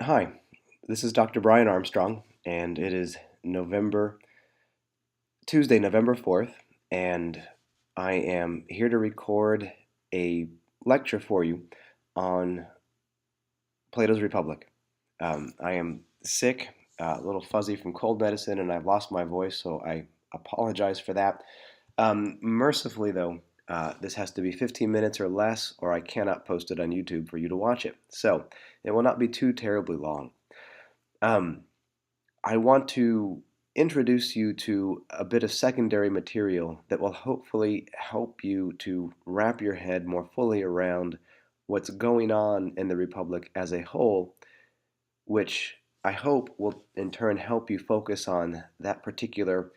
Hi, this is Dr. Brian Armstrong, and it is Tuesday, November 4th, and I am here to record a lecture for you on Plato's Republic. I am sick, a little fuzzy from cold medicine, and I've lost my voice, so I apologize for that. Mercifully, though, this has to be 15 minutes or less, or I cannot post it on YouTube for you to watch it. So it will not be too terribly long. Um, I want to introduce you to a bit of secondary material that will hopefully help you to wrap your head more fully around what's going on in the Republic as a whole, which I hope will in turn help you focus on that particular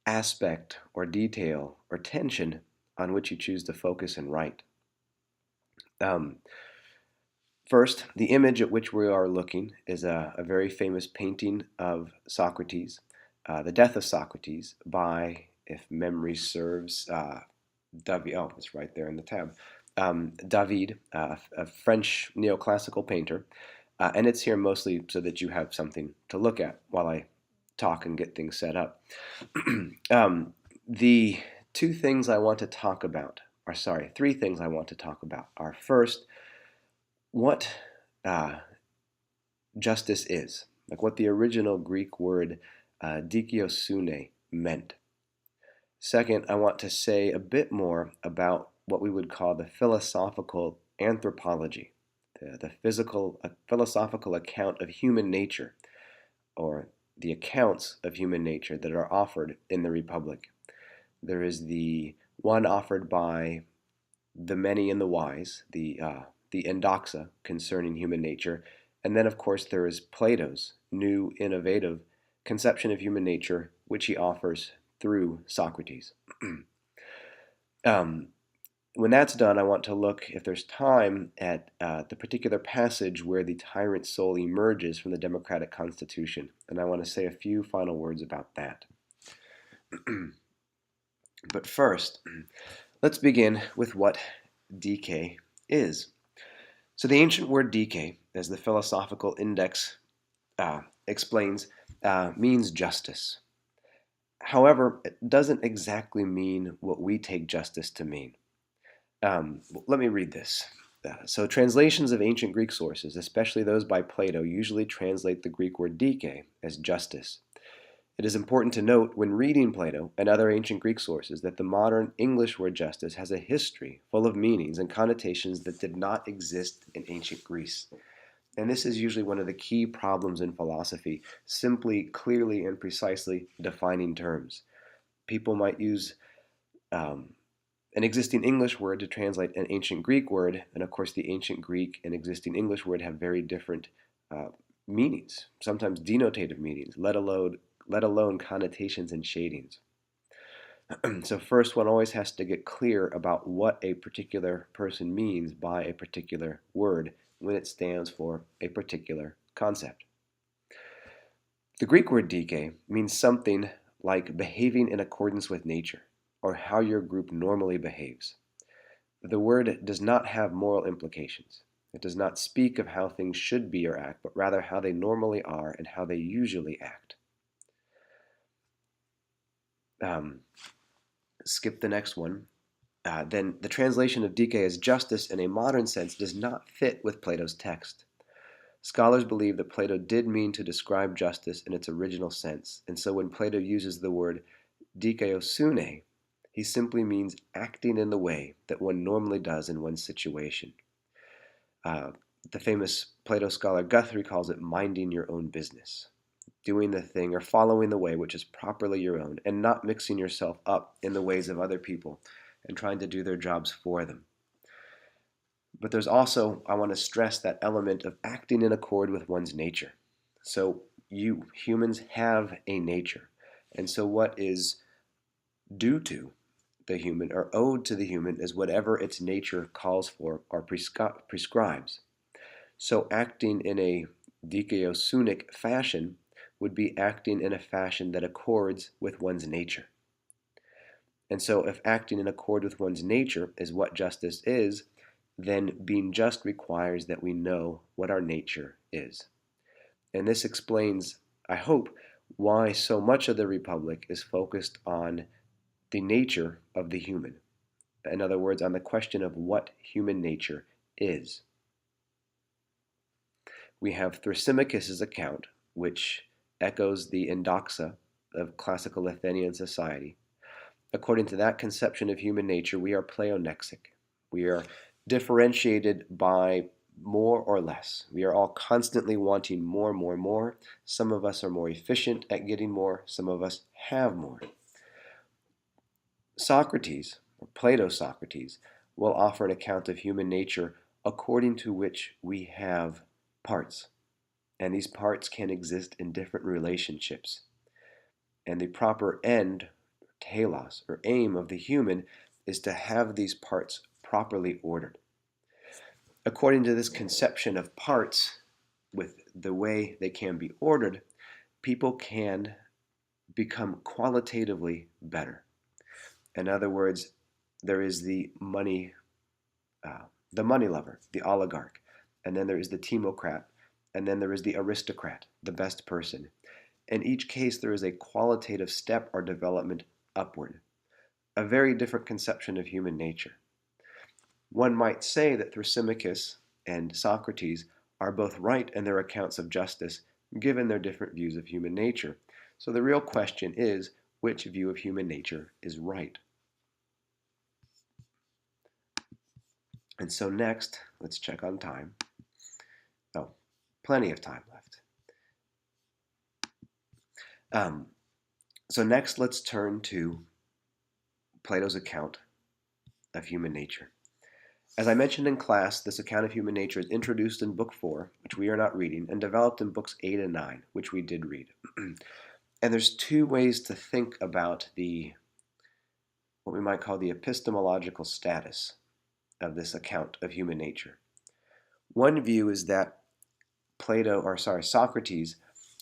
aspect or detail or tension on which you choose to focus and write. Um, First, the image at which we are looking is a very famous painting of Socrates, The Death of Socrates, by, if memory serves, David. Oh, it's right there in the tab. David, a French neoclassical painter. And it's here mostly so that you have something to look at while I talk and get things set up. The two things I want to talk about, or sorry, three things I want to talk about are first, what justice is, like what the original Greek word dikaiosune meant. Second, I want to say a bit more about what we would call the philosophical anthropology, the philosophical account of human nature, or the accounts of human nature that are offered in the Republic. There is the one offered by the many and the wise, the endoxa concerning human nature, and then of course there is Plato's new innovative conception of human nature, which he offers through Socrates. um, when that's done, I want to look, if there's time, at the particular passage where the tyrant soul emerges from the democratic constitution, and I want to say a few final words about that. But first, let's begin with what decay is. So the ancient word decay, as the philosophical index explains, means justice. However, it doesn't exactly mean what we take justice to mean. Let me read this. So translations of ancient Greek sources, especially those by Plato, usually translate the Greek word dike as justice. It is important to note when reading Plato and other ancient Greek sources that the modern English word justice has a history full of meanings and connotations that did not exist in ancient Greece. And this is usually one of the key problems in philosophy, simply, clearly, and precisely defining terms. People might use an existing English word to translate an ancient Greek word, and of course the ancient Greek and existing English word have very different meanings, sometimes denotative meanings, let alone connotations and shadings. So first, one always has to get clear about what a particular person means by a particular word when it stands for a particular concept. The Greek word dike means something like behaving in accordance with nature, or how your group normally behaves. The word does not have moral implications. It does not speak of how things should be or act, but rather how they normally are and how they usually act. Skip the next one. Then the translation of dike as justice in a modern sense does not fit with Plato's text. Scholars believe that Plato did mean to describe justice in its original sense, and so when Plato uses the word dikaiosune, he simply means acting in the way that one normally does in one's situation. The famous Plato scholar Guthrie calls it minding your own business, doing the thing or following the way which is properly your own, and not mixing yourself up in the ways of other people and trying to do their jobs for them. But there's also, I want to stress that element of acting in accord with one's nature. So humans have a nature. And so what is due to the human or owed to the human is whatever its nature calls for or prescribes. So acting in a dikaiosunic fashion would be acting in a fashion that accords with one's nature. And so if acting in accord with one's nature is what justice is, then being just requires that we know what our nature is. And this explains, I hope, why so much of the Republic is focused on the nature of the human. In other words, on the question of what human nature is. We have Thrasymachus' account, which echoes the endoxa of classical Athenian society. According to that conception of human nature, we are pleonexic. We are differentiated by more or less. We are all constantly wanting more, more, more. Some of us are more efficient at getting more. Some of us have more. Socrates, or Plato-Socrates, will offer an account of human nature according to which we have parts. And these parts can exist in different relationships. And the proper end, telos, or aim of the human, is to have these parts properly ordered. According to this conception of parts, with the way they can be ordered, people can become qualitatively better. In other words, there is the money lover, the oligarch, and then there is the timocrat, and then there is the aristocrat, the best person. In each case, there is a qualitative step or development upward, a very different conception of human nature. One might say that Thrasymachus and Socrates are both right in their accounts of justice, given their different views of human nature. So the real question is, which view of human nature is right? And so next, let's check on time. Oh, plenty of time left. So next, let's turn to Plato's account of human nature. As I mentioned in class, this account of human nature is introduced in Book 4, which we are not reading, and developed in Books 8 and 9, which we did read. And there's two ways to think about what we might call the epistemological status of this account of human nature. One view is that Socrates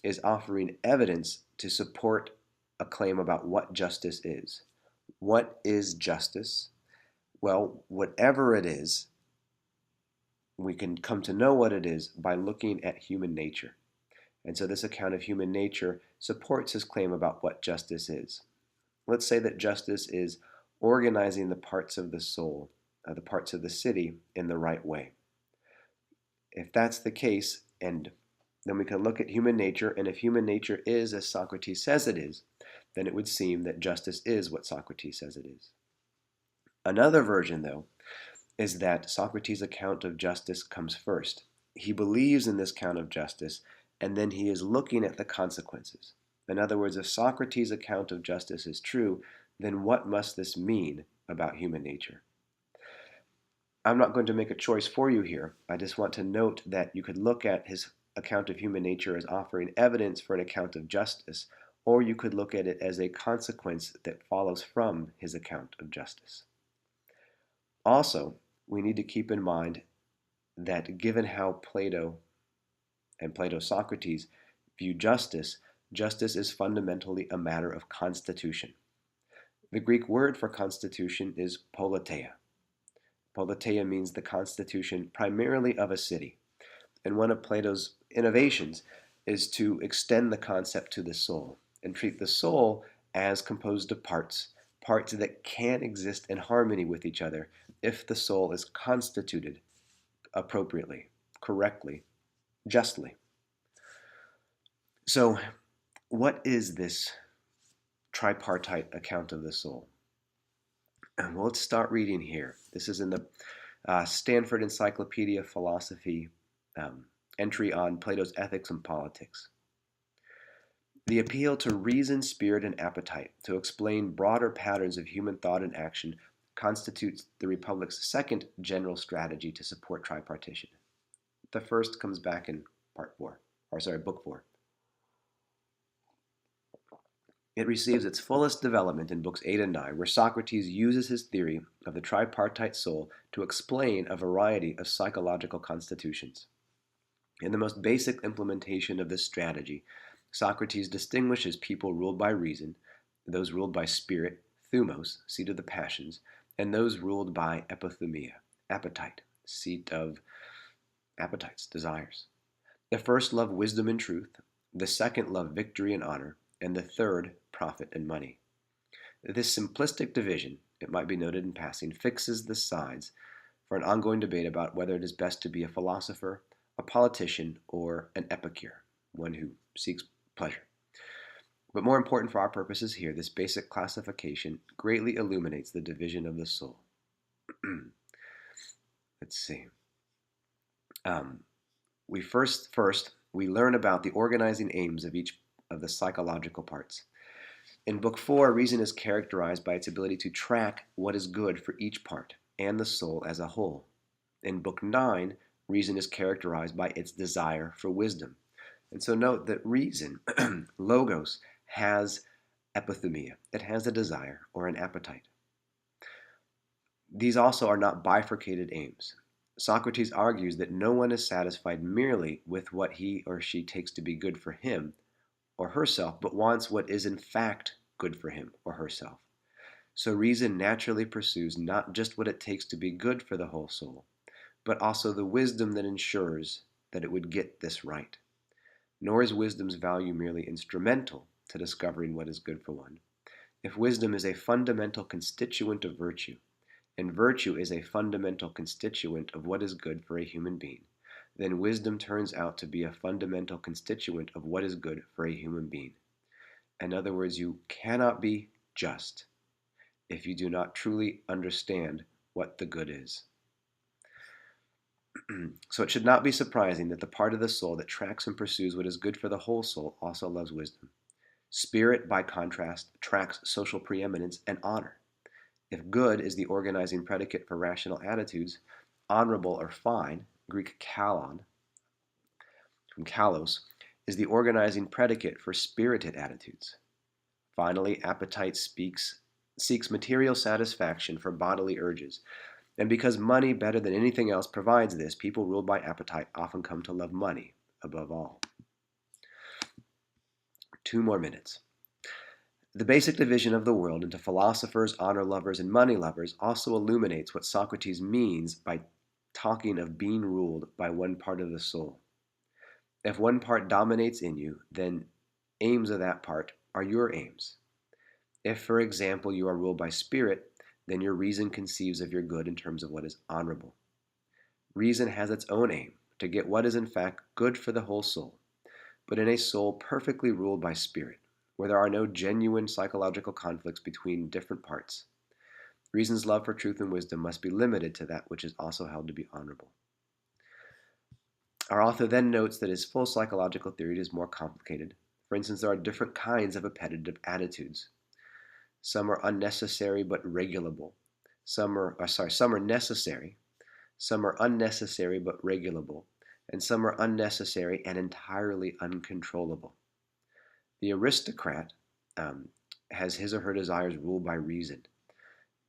is offering evidence to support a claim about what justice is. What is justice? Well, whatever it is, we can come to know what it is by looking at human nature. And so this account of human nature supports his claim about what justice is. Let's say that justice is organizing the parts of the soul, the parts of the city, in the right way. If that's the case, and then we can look at human nature, and if human nature is as Socrates says it is, then it would seem that justice is what Socrates says it is. Another version, though, is that Socrates' account of justice comes first. He believes in this account of justice, and then he is looking at the consequences. In other words, if Socrates' account of justice is true, then what must this mean about human nature? I'm not going to make a choice for you here. I just want to note that you could look at his account of human nature as offering evidence for an account of justice, or you could look at it as a consequence that follows from his account of justice. Also, we need to keep in mind that given how Plato and Plato-Socrates view justice, justice is fundamentally a matter of constitution. The Greek word for constitution is politeia. Politeia means the constitution primarily of a city. And one of Plato's innovations is to extend the concept to the soul and treat the soul as composed of parts that can exist in harmony with each other if the soul is constituted appropriately, correctly, justly. So, what is this tripartite account of the soul? Well, let's start reading here. This is in the Stanford Encyclopedia of Philosophy entry on Plato's Ethics and Politics. The appeal to reason, spirit, and appetite to explain broader patterns of human thought and action constitutes the Republic's second general strategy to support tripartition. The first comes back in Book 4. It receives its fullest development in Books 8 and 9, where Socrates uses his theory of the tripartite soul to explain a variety of psychological constitutions. In the most basic implementation of this strategy, Socrates distinguishes people ruled by reason, those ruled by spirit, thumos, seat of the passions, and those ruled by epithumia, appetite, seat of appetites, desires. The first love wisdom and truth, the second love victory and honor, and the third profit and money. This simplistic division, it might be noted in passing, fixes the sides for an ongoing debate about whether it is best to be a philosopher, a politician, or an epicure, one who seeks pleasure. But more important for our purposes here, this basic classification greatly illuminates the division of the soul. Let's see. Um, we learn about the organizing aims of each of the psychological parts. In Book 4, reason is characterized by its ability to track what is good for each part and the soul as a whole. In Book 9, reason is characterized by its desire for wisdom. And so note that reason, logos, has epithumia. It has a desire or an appetite. These also are not bifurcated aims. Socrates argues that no one is satisfied merely with what he or she takes to be good for him or herself, but wants what is in fact good for him or herself. So reason naturally pursues not just what it takes to be good for the whole soul, but also the wisdom that ensures that it would get this right. Nor is wisdom's value merely instrumental to discovering what is good for one. If wisdom is a fundamental constituent of virtue, and virtue is a fundamental constituent of what is good for a human being, then wisdom turns out to be a fundamental constituent of what is good for a human being. In other words, you cannot be just if you do not truly understand what the good is. So it should not be surprising that the part of the soul that tracks and pursues what is good for the whole soul also loves wisdom. Spirit, by contrast, tracks social preeminence and honor. If good is the organizing predicate for rational attitudes, honorable or fine, Greek kalon, from kalos, is the organizing predicate for spirited attitudes. Finally, appetite seeks material satisfaction for bodily urges. And because money, better than anything else, provides this, people ruled by appetite often come to love money above all. 2 more minutes. The basic division of the world into philosophers, honor lovers, and money lovers also illuminates what Socrates means by talking of being ruled by one part of the soul. If one part dominates in you, then aims of that part are your aims. If, for example, you are ruled by spirit, then your reason conceives of your good in terms of what is honorable. Reason has its own aim, to get what is in fact good for the whole soul, but in a soul perfectly ruled by spirit, where there are no genuine psychological conflicts between different parts, reason's love for truth and wisdom must be limited to that which is also held to be honorable. Our author then notes that his full psychological theory is more complicated. For instance, there are different kinds of appetitive attitudes. Some are unnecessary but regulable. Some are necessary. Some are unnecessary but regulable. And some are unnecessary and entirely uncontrollable. The aristocrat has his or her desires ruled by reason.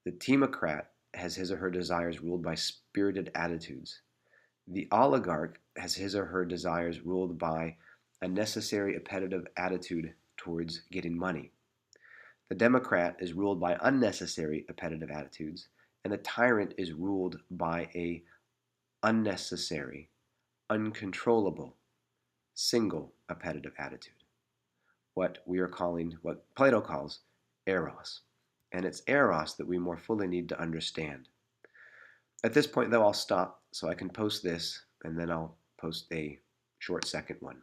The timocrat has his or her desires ruled by spirited attitudes. The oligarch has his or her desires ruled by a necessary appetitive attitude towards getting money. The democrat is ruled by unnecessary appetitive attitudes, and the tyrant is ruled by a unnecessary, uncontrollable, single appetitive attitude. What Plato calls eros. And it's eros that we more fully need to understand. At this point, though, I'll stop so I can post this, and then I'll post a short second one.